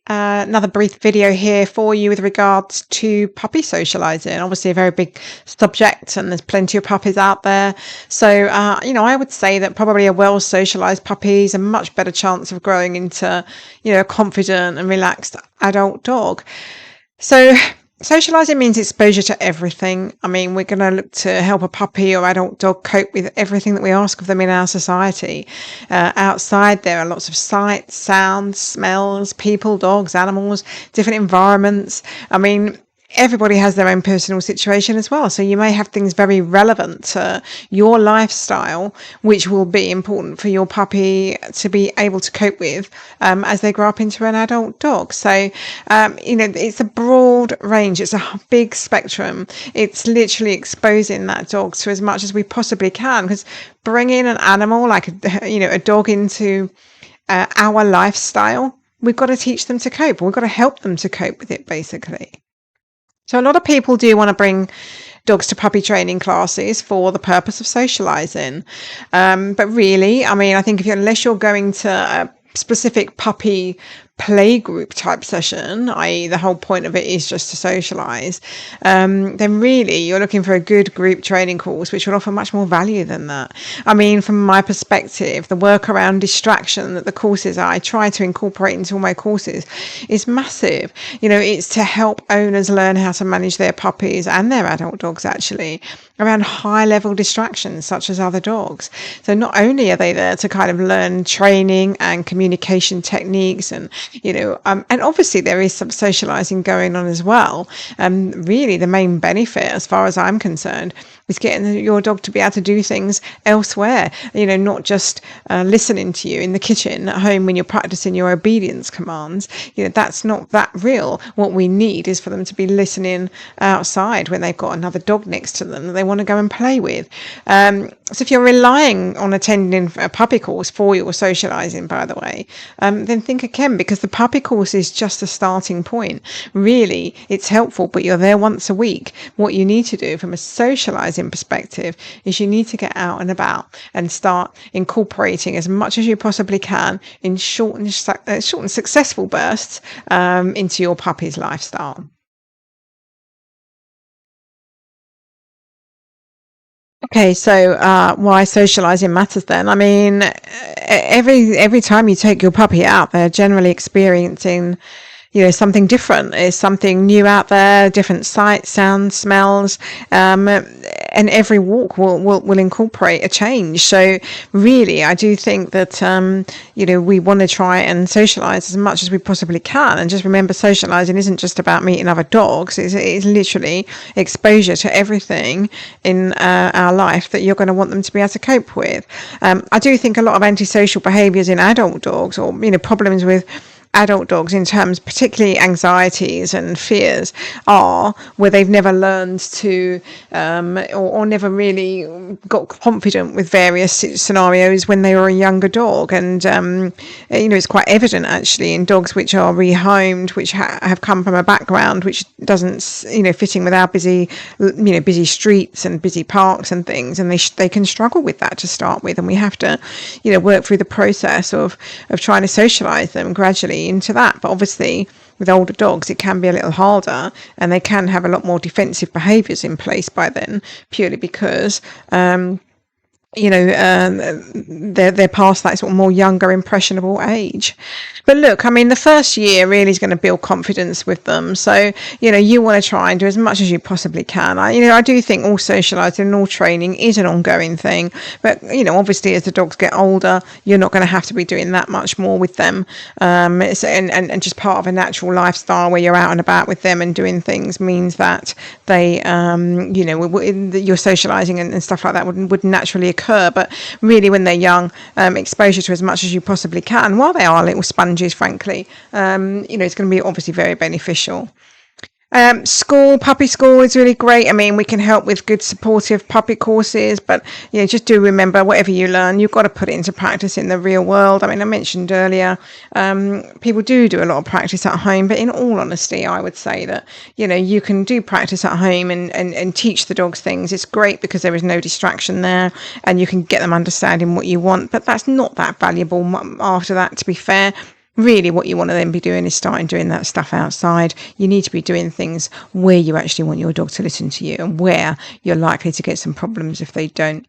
Another brief video here for you with regards to puppy socializing. Obviously, a very big subject, and there's plenty of puppies out there. So, I would say that probably a well socialized puppy is a much better chance of growing into, a confident and relaxed adult dog. So, socializing means exposure to everything. I mean, we're going to look to help a puppy or adult dog cope with everything that we ask of them in our society. Outside, there are lots of sights, sounds, smells, people, dogs, animals, different environments. I mean, everybody has their own personal situation as well. So you may have things very relevant to your lifestyle, which will be important for your puppy to be able to cope with as they grow up into an adult dog. So, it's a broad range. It's a big spectrum. It's literally exposing that dog to as much as we possibly can, because bringing an animal like, a dog into our lifestyle, we've got to teach them to cope. We've got to help them to cope with it, basically. So a lot of people do want to bring dogs to puppy training classes for the purpose of socializing. But really, I mean, I think unless you're going to a specific puppy play group type session, i.e. the whole point of it is just to socialize, then really you're looking for a good group training course which will offer much more value than that. I mean, from my perspective, the work around distraction that the courses I try to incorporate into all my courses is massive. It's to help owners learn how to manage their puppies and their adult dogs actually around high level distractions such as other dogs. So not only are they there to kind of learn training and communication techniques and obviously there is some socializing going on as well. Really the main benefit, as far as I'm concerned, is getting your dog to be able to do things elsewhere, not just listening to you in the kitchen at home when you're practicing your obedience commands. That's not that real. What we need is for them to be listening outside when they've got another dog next to them that they want to go and play with. So if you're relying on attending a puppy course for your socializing, by the way, then think again, because the puppy course is just a starting point. Really, it's helpful, but you're there once a week. What you need to do from a socializing perspective is you need to get out and about and start incorporating as much as you possibly can in short and successful bursts into your puppy's lifestyle. Okay, so why socializing matters then? I mean, every time you take your puppy out, they're generally experiencing, something different. Is something new out there, different sights, sounds, smells, and every walk will incorporate a change. So really, I do think that we want to try and socialize as much as we possibly can. And just remember, socializing isn't just about meeting other dogs. It's literally exposure to everything in our life that you're going to want them to be able to cope with. I do think a lot of antisocial behaviors in adult dogs, or problems with adult dogs in terms particularly anxieties and fears, are where they've never learned to or never really got confident with various scenarios when they were a younger dog. And it's quite evident actually in dogs which are rehomed, which have come from a background which doesn't fit in with our busy streets and busy parks and things, and they can struggle with that to start with, and we have to work through the process of trying to socialize them gradually into that. But obviously with older dogs it can be a little harder, and they can have a lot more defensive behaviors in place by then, purely because they're past that sort of more younger, impressionable age. But look, I mean, the first year really is going to build confidence with them. So, you want to try and do as much as you possibly can. I do think all socializing and all training is an ongoing thing. But, obviously as the dogs get older, you're not going to have to be doing that much more with them. And just part of a natural lifestyle where you're out and about with them and doing things means that they, your socializing and stuff like that would naturally occur. But really, when they're young, exposure to as much as you possibly can while they are little sponges, frankly, it's going to be obviously very beneficial. Puppy school is really great. I mean, we can help with good supportive puppy courses, but just do remember, whatever you learn, you've got to put it into practice in the real world. I mean, I mentioned earlier, people do a lot of practice at home, but in all honesty, I would say that, you can do practice at home and teach the dogs things. It's great because there is no distraction there and you can get them understanding what you want, but that's not that valuable after that, to be fair. Really, what you want to then be doing is starting doing that stuff outside. You need to be doing things where you actually want your dog to listen to you and where you're likely to get some problems if they don't.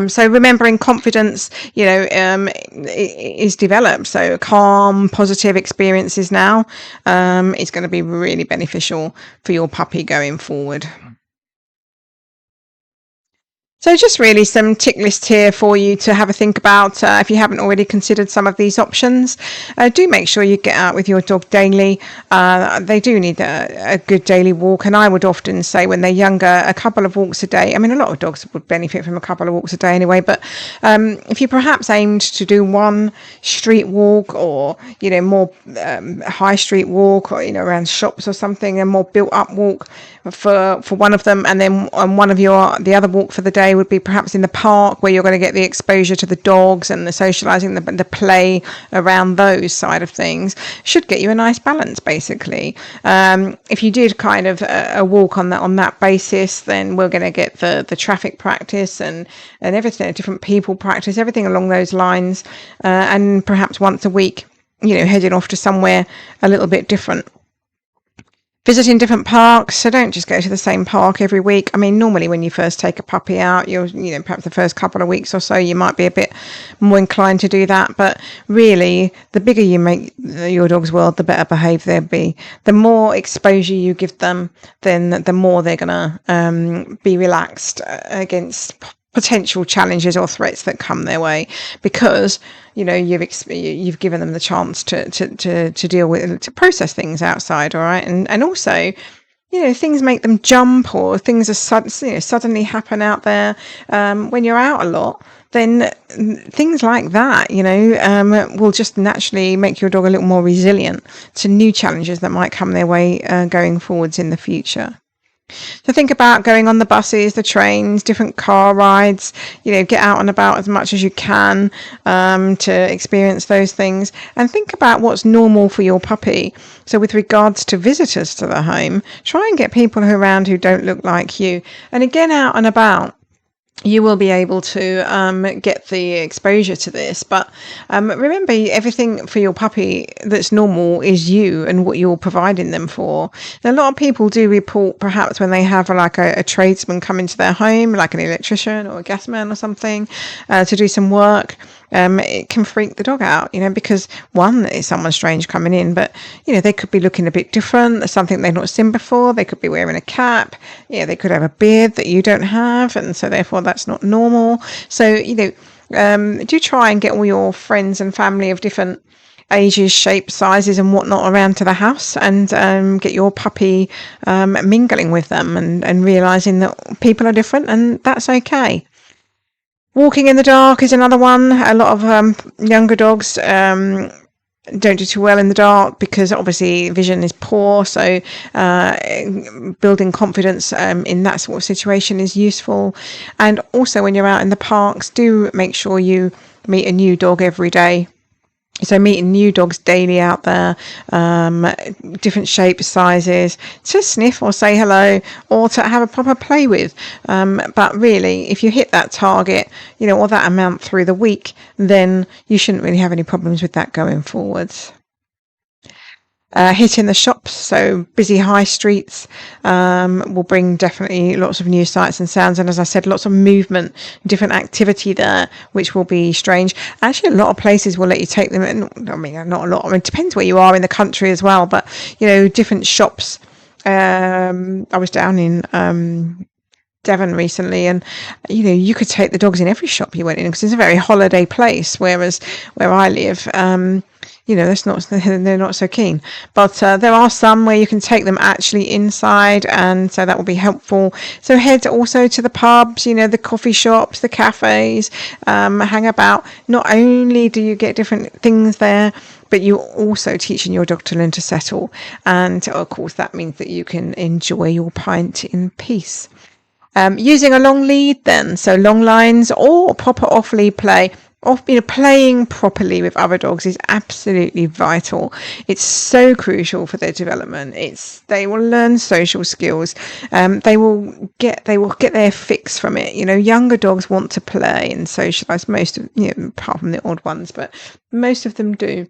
So remembering confidence, is developed. So calm, positive experiences now is going to be really beneficial for your puppy going forward. So just really some tick list here for you to have a think about if you haven't already considered some of these options. Do make sure you get out with your dog daily. They do need a good daily walk, and I would often say when they're younger, a couple of walks a day. I mean, a lot of dogs would benefit from a couple of walks a day anyway, but if you perhaps aimed to do one street walk or, more high street walk or, around shops or something, a more built up walk for one of them, and then on the other walk for the day would be perhaps in the park where you're going to get the exposure to the dogs and the socializing, the play around those side of things, should get you a nice balance basically. If you did kind of a walk on that basis, then we're going to get the traffic practice and everything, different people practice, everything along those lines, and perhaps once a week, heading off to somewhere a little bit different. Visiting different parks, so don't just go to the same park every week. I mean, normally when you first take a puppy out, perhaps the first couple of weeks or so, you might be a bit more inclined to do that. But really, the bigger you make your dog's world, the better behaved they'll be. The more exposure you give them, then the more they're going to be relaxed against potential challenges or threats that come their way, because you've given them the chance to deal with, to process things outside. All right, and also things make them jump, or things are suddenly happen out there when you're out a lot. Then things like that will just naturally make your dog a little more resilient to new challenges that might come their way going forwards in the future. So think about going on the buses, the trains, different car rides, get out and about as much as you can to experience those things, and think about what's normal for your puppy. So with regards to visitors to the home, try and get people around who don't look like you. And again, out and about, you will be able to get the exposure to this. But remember, everything for your puppy that's normal is you and what you're providing them for. Now, a lot of people do report perhaps when they have like a tradesman come into their home, like an electrician or a gas man or something, to do some work. It can freak the dog out, because one, it's someone strange coming in, but, they could be looking a bit different, something they've not seen before. They could be wearing a cap. They could have a beard that you don't have, and so therefore that's not normal. So, do try and get all your friends and family of different ages, shapes, sizes and whatnot around to the house, and get your puppy mingling with them and realising that people are different, and that's okay. Walking in the dark is another one. A lot of younger dogs don't do too well in the dark because obviously vision is poor. So building confidence in that sort of situation is useful. And also when you're out in the parks, do make sure you meet a new dog every day. So meeting new dogs daily out there, different shapes, sizes, to sniff or say hello or to have a proper play with. But really, if you hit that target, or that amount through the week, then you shouldn't really have any problems with that going forwards. Hitting the shops, so busy high streets will bring definitely lots of new sights and sounds, and as I said, lots of movement, different activity there, which will be strange. Actually, a lot of places will let you take them, I mean, not a lot, it depends where you are in the country as well, but different shops. I was down in Devon recently, and you could take the dogs in every shop you went in because it's a very holiday place, whereas where I live, that's not they're not so keen. But there are some where you can take them actually inside, and so that will be helpful. So head also to the pubs, the coffee shops, the cafes, hang about. Not only do you get different things there, but you're also teaching your dog to learn to settle, and of course that means that you can enjoy your pint in peace. Using a long lead then, so long lines or proper off-lead play. Playing properly with other dogs is absolutely vital. It's so crucial for their development. They will learn social skills. They will get their fix from it. Younger dogs want to play and socialize. Most of apart from the odd ones, but most of them do.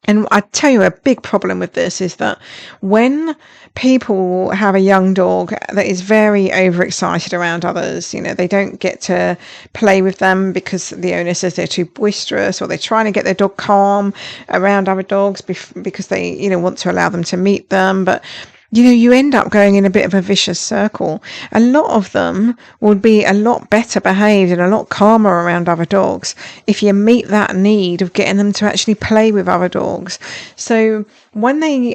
And I tell you, a big problem with this is that when people have a young dog that is very overexcited around others, they don't get to play with them because the owner says they're too boisterous, or they're trying to get their dog calm around other dogs because they, want to allow them to meet them. But you end up going in a bit of a vicious circle. A lot of them would be a lot better behaved and a lot calmer around other dogs if you meet that need of getting them to actually play with other dogs. So when they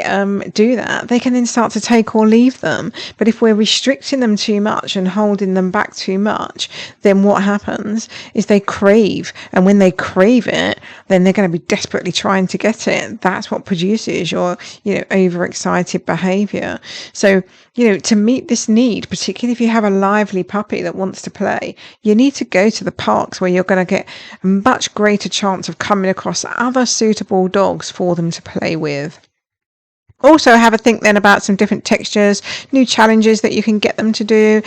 do that, they can then start to take or leave them. But if we're restricting them too much and holding them back too much, then what happens is they crave. And when they crave it, then they're going to be desperately trying to get it. That's what produces your, overexcited behavior. So, to meet this need, particularly if you have a lively puppy that wants to play, you need to go to the parks where you're going to get a much greater chance of coming across other suitable dogs for them to play with. Also have a think then about some different textures, new challenges that you can get them to do,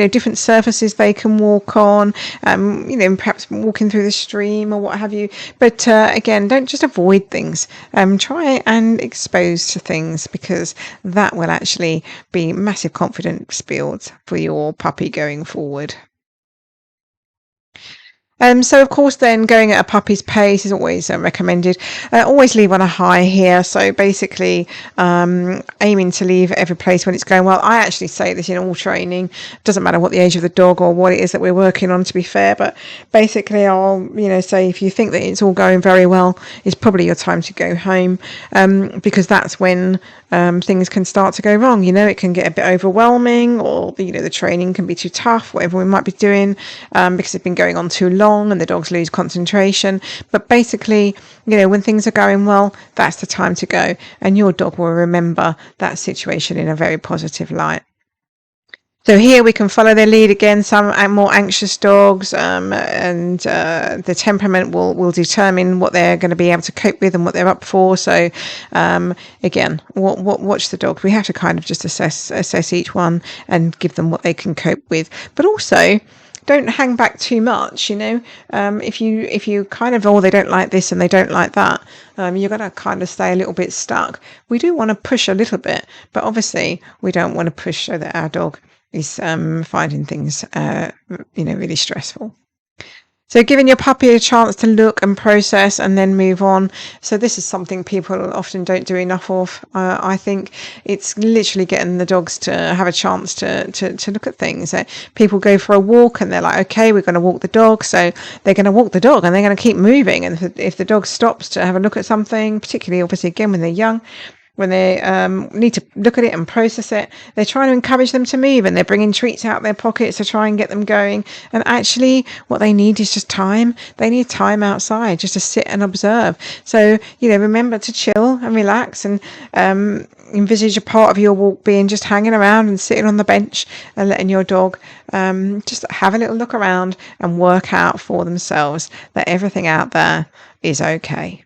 different surfaces they can walk on, perhaps walking through the stream or what have you. But again, don't just avoid things. Try and expose to things, because that will actually be massive confidence build for your puppy going forward. So of course then going at a puppy's pace is always recommended. Always leave on a high here. So basically aiming to leave every place when it's going well. I actually say this in all training. Doesn't matter what the age of the dog or what it is that we're working on, to be fair. But basically I'll say if you think that it's all going very well, it's probably your time to go home, because that's when things can start to go wrong. It can get a bit overwhelming, or the training can be too tough, whatever we might be doing, because it's been going on too long and the dogs lose concentration. But basically, when things are going well, that's the time to go, and your dog will remember that situation in a very positive light. So here we can follow their lead again. Some more anxious dogs, and the temperament will determine what they're going to be able to cope with and what they're up for. So again, watch the dogs. We have to kind of just assess each one and give them what they can cope with. But also, don't hang back too much. If you kind of, they don't like this and they don't like that, you're going to kind of stay a little bit stuck. We do want to push a little bit, but obviously we don't want to push so that our dog is finding things really stressful. So giving your puppy a chance to look and process and then move on. So this is something people often don't do enough of. I think it's literally getting the dogs to have a chance to look at things. People go for a walk and they're like, okay, we're going to walk the dog. So they're going to walk the dog and they're going to keep moving. And if the dog stops to have a look at something, particularly obviously again when they're young, when they need to look at it and process it, they're trying to encourage them to move, and they're bringing treats out their pockets to try and get them going. And actually what they need is just time. They need time outside just to sit and observe. So remember to chill and relax, and envisage a part of your walk being just hanging around and sitting on the bench and letting your dog just have a little look around and work out for themselves that everything out there is okay.